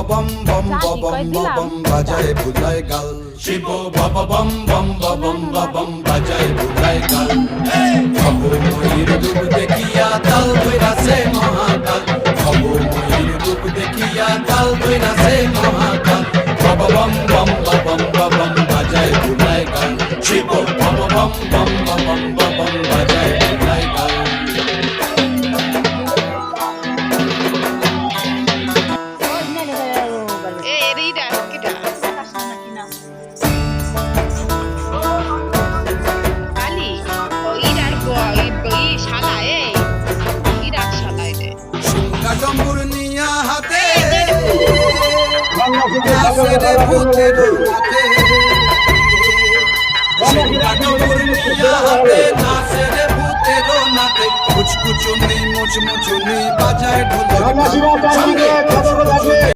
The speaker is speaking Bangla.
বম বম বম বম বাজায় বুলায় গাল শিব বাবা বম বম বম বম বাজায় বুলায় গাল খবর ময়ূর রূপ দেখিয়া তাল ধইরাছে মহাকাল খবর ময়ূর রূপ দেখিয়া তাল ধইরাছে মহাকাল বাবা বম বম বম বম বাজায় বুলায় গাল শিব বাবা বম বম বম বম বাজায় বুলায় গাল ডম্বুর নিয়া হাতে নাচে ভূতের নাতে ডম্বুর নিয়া হাতে নাচে ভূতের নাতে কুচকুচুনি মুচমুচুনি বাজায় ঢোল সঙ্গে